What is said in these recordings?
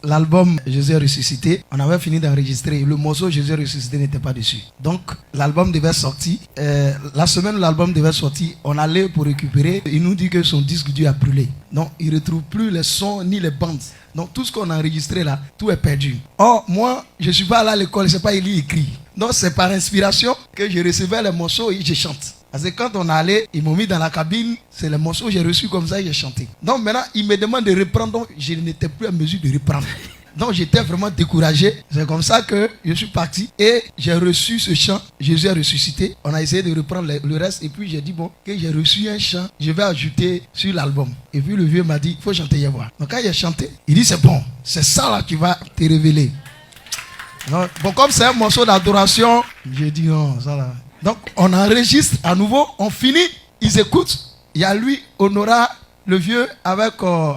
l'album Jésus est ressuscité, on avait fini d'enregistrer. Le morceau Jésus est ressuscité n'était pas dessus. Donc, l'album devait sortir. La semaine où l'album devait sortir, on allait pour récupérer. Il nous dit que son disque dur a brûlé. Donc, il ne retrouve plus les sons ni les bandes. Donc, tout ce qu'on a enregistré là, tout est perdu. Or, moi, je ne suis pas allé à l'école, je ne sais pas lire écrit. Donc, c'est par inspiration que je recevais les morceaux et je chante. Parce que quand on allait, ils m'ont mis dans la cabine, c'est les morceaux que j'ai reçus comme ça et j'ai chanté. Donc maintenant, ils me demandent de reprendre, donc je n'étais plus en mesure de reprendre. Donc j'étais vraiment découragé. C'est comme ça que je suis parti et j'ai reçu ce chant, Jésus est ressuscité. On a essayé de reprendre le reste et puis j'ai dit bon, que j'ai reçu un chant, je vais ajouter sur l'album. Et puis le vieux m'a dit, il faut chanter Yahweh. Donc quand il a chanté, il dit c'est bon, c'est ça là qui va te révéler. Donc, bon, comme c'est un morceau d'adoration, j'ai dit non, ça là. Donc, on enregistre à nouveau, on finit, ils écoutent. Il y a lui, Honora, le vieux, avec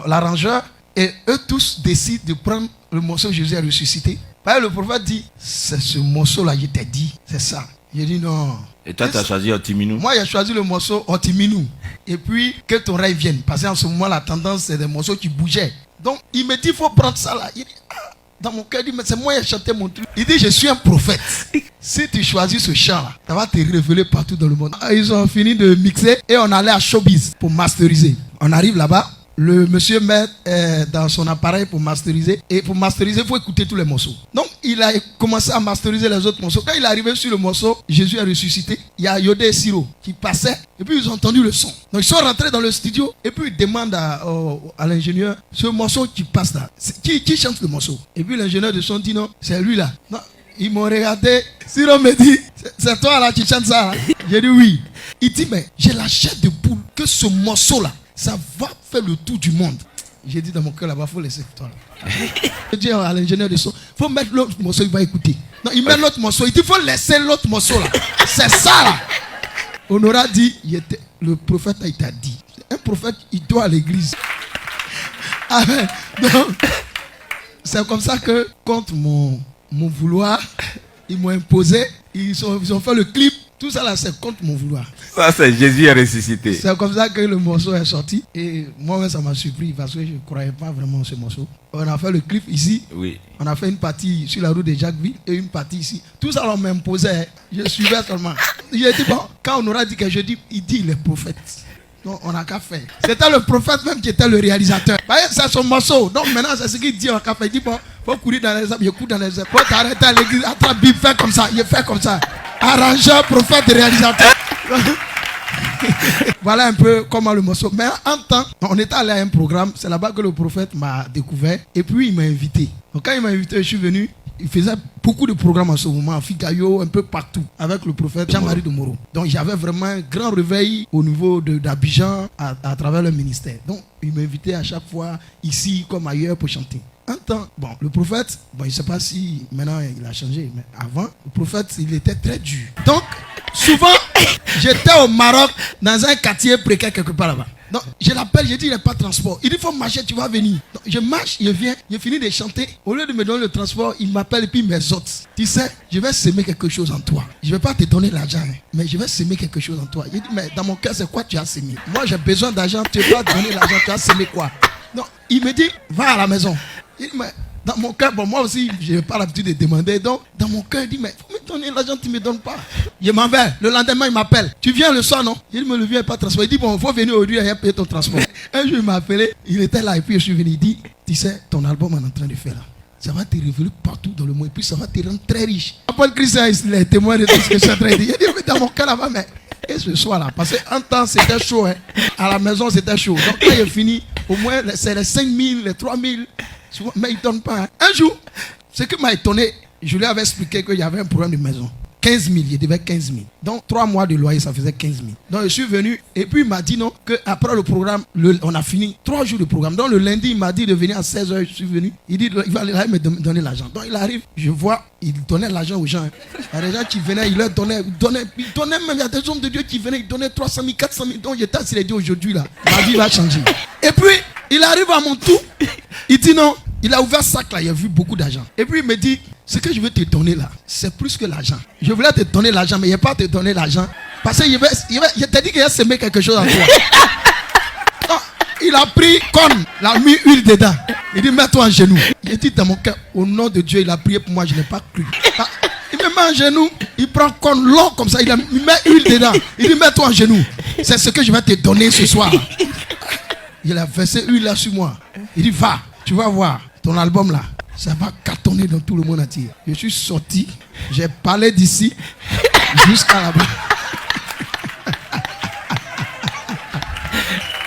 l'arrangeur, et eux tous décident de prendre le morceau Jésus est ressuscité. Parce que le prophète dit, c'est ce morceau-là, je t'ai dit, c'est ça. J'ai dit non. Et toi, tu as choisi Otiminou? Moi, j'ai choisi le morceau Otiminou. Et puis, que ton rêve vienne. Parce qu'en ce moment, la tendance, c'est des morceaux qui bougeaient. Donc, il me dit, il faut prendre ça là. Il dit, dans mon cœur, il dit, mais c'est moi qui ai chanté mon truc. Il dit, je suis un prophète. Si tu choisis ce chant-là, ça va te révéler partout dans le monde. Ils ont fini de mixer et on allait à Showbiz pour masteriser. On arrive là-bas, le monsieur met dans son appareil pour masteriser. Et pour masteriser, il faut écouter tous les morceaux. Donc, il a commencé à masteriser les autres morceaux. Quand il est arrivé sur le morceau, Jésus est ressuscité, il y a Yodé et Siro qui passaient. Et puis, ils ont entendu le son. Donc, ils sont rentrés dans le studio. Et puis, ils demandent à l'ingénieur, ce morceau qui passe là, qui chante le morceau? Et puis, l'ingénieur de son dit non, c'est lui là. Non. Ils m'ont regardé. Siro me dit, c'est toi là qui chantes ça. J'ai dit oui. Il dit, mais j'ai la chair de poule que ce morceau là, ça va faire le tour du monde. J'ai dit dans mon cœur là-bas, il faut laisser toi là. Je dis à l'ingénieur de son, il faut mettre l'autre morceau, il va écouter. Non, il met l'autre morceau. Il dit, il faut laisser l'autre morceau là. C'est ça là. Honora dit, le prophète il t'a dit. Un prophète, il doit à l'église. Amen. Donc, c'est comme ça que, contre mon vouloir, ils m'ont imposé. Ils ont fait le clip. Tout ça là, c'est contre mon vouloir. Ça, c'est Jésus est ressuscité. C'est comme ça que le morceau est sorti. Et moi, ça m'a surpris parce que je ne croyais pas vraiment ce morceau. On a fait le clip ici. Oui. On a fait une partie sur la route de Jacquesville et une partie ici. Tout ça, on m'imposait. Je suivais seulement. J'ai dit, bon, quand on aura dit que je dis, il dit, il est prophète. Donc, on n'a qu'à faire. C'était le prophète même qui était le réalisateur. C'est son morceau. Donc, maintenant, c'est ce qu'il dit, on n'a qu'à faire. Il dit, bon, il faut courir dans les arbres, il court dans les arbres. Il faut t'arrêter à l'église, attrape Bible, fais comme ça, il fait comme ça. Arrangeur, prophète, réalisateur. Voilà un peu comment le morceau. Mais en temps, on était allé à un programme. C'est là-bas que le prophète m'a découvert. Et puis, il m'a invité. Donc, quand il m'a invité, je suis venu. Il faisait beaucoup de programmes en ce moment, à Figayo, un peu partout, avec le prophète Jean-Marie de Moreau. Donc j'avais vraiment un grand réveil au niveau d'Abidjan à travers le ministère. Donc il m'invitait à chaque fois, ici comme ailleurs, pour chanter. Un temps, bon, le prophète, bon, je ne sais pas si maintenant il a changé, mais avant, le prophète, il était très dur. Donc, souvent, j'étais au Maroc, dans un quartier précaire quelque part là-bas. Donc, je l'appelle, je dis, il n'y a pas de transport. Il dit, il faut marcher, tu vas venir. Donc, je marche, il vient, il finit de chanter. Au lieu de me donner le transport, il m'appelle et puis il m'exhorte. Tu sais, je vais semer quelque chose en toi. Je ne vais pas te donner l'argent, mais je vais semer quelque chose en toi. Il dit, mais dans mon cœur, c'est quoi tu as semé? Moi, j'ai besoin d'argent, tu ne vas pas donner l'argent, tu as semé quoi? Donc, il me dit, va à la maison. Il dit, mais dans mon cœur, bon, moi aussi, je n'ai pas l'habitude de demander. Donc, dans mon cœur, il dit, mais il faut me donner l'argent, tu ne me donnes pas. Je m'en vais. Le lendemain, il m'appelle. Tu viens le soir, non? Il dit, mais le vieux n'est pas transport. Il dit, bon, il faut venir aujourd'hui et payer ton transport. Un jour, il m'a appelé. Il était là et puis je suis venu. Il dit, tu sais, ton album est en train de faire là. Ça va te révéler partout dans le monde et puis ça va te rendre très riche. Paul Christian, il est témoin de tout ce que je suis en train de dire. Il dit, mais dans mon cœur là-bas, mais. Et ce soir-là, parce qu'en temps, c'était chaud. Hein. À la maison, c'était chaud. Donc, quand il est fini, au moins, c'est les 5 000, les 3 000. Mais il ne donne pas. Hein. Un jour, ce qui m'a étonné, je lui avais expliqué qu'il y avait un problème de maison. 15 000, il devait 15 000. Donc 3 mois de loyer, ça faisait 15 000. Donc je suis venu et puis il m'a dit non, qu'après le programme, on a fini 3 jours de programme. Donc le lundi, il m'a dit de venir à 16h, je suis venu. Il dit il va aller me donner l'argent. Donc il arrive, je vois, il donnait l'argent aux gens. Il y a des gens qui venaient, il leur donnait même, il y a des hommes de Dieu qui venaient, il donnait 300 000, 400 000. Donc j'étais assis, il a dit aujourd'hui là, ma vie va changer. Et puis, il arrive à mon tour, il dit non. Il a ouvert sac là, il a vu beaucoup d'argent. Et puis il me dit, ce que je veux te donner là, c'est plus que l'argent. Je voulais te donner l'argent, mais il ne va pas te donner l'argent. Parce que je t'ai dit qu'il a semé quelque chose en toi. Non, Il a pris corne, il a mis huile dedans. Il dit mets-toi en genoux. Il dit dans mon cœur, au nom de Dieu, il a prié pour moi, je n'ai pas cru. Il me met en genoux, il prend corne long comme ça, il met huile dedans. Il dit mets-toi en genoux. C'est ce que je vais te donner ce soir. Il a versé huile là sur moi. Il dit va, tu vas voir ton album là. Ça va cartonner dans tout le monde entier. Je suis sorti, j'ai parlé d'ici jusqu'à là-bas.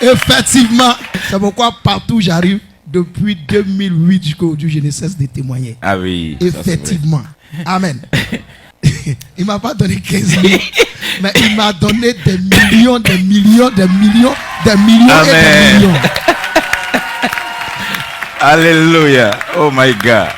Effectivement, c'est pourquoi partout j'arrive, depuis 2008 jusqu'au jour, je ne cesse de témoigner. Ah oui. Effectivement. Amen. Il ne m'a pas donné 15 millions, mais il m'a donné des millions, des millions, des millions, des millions. Amen. Et des millions. Alléluia. Oh my God.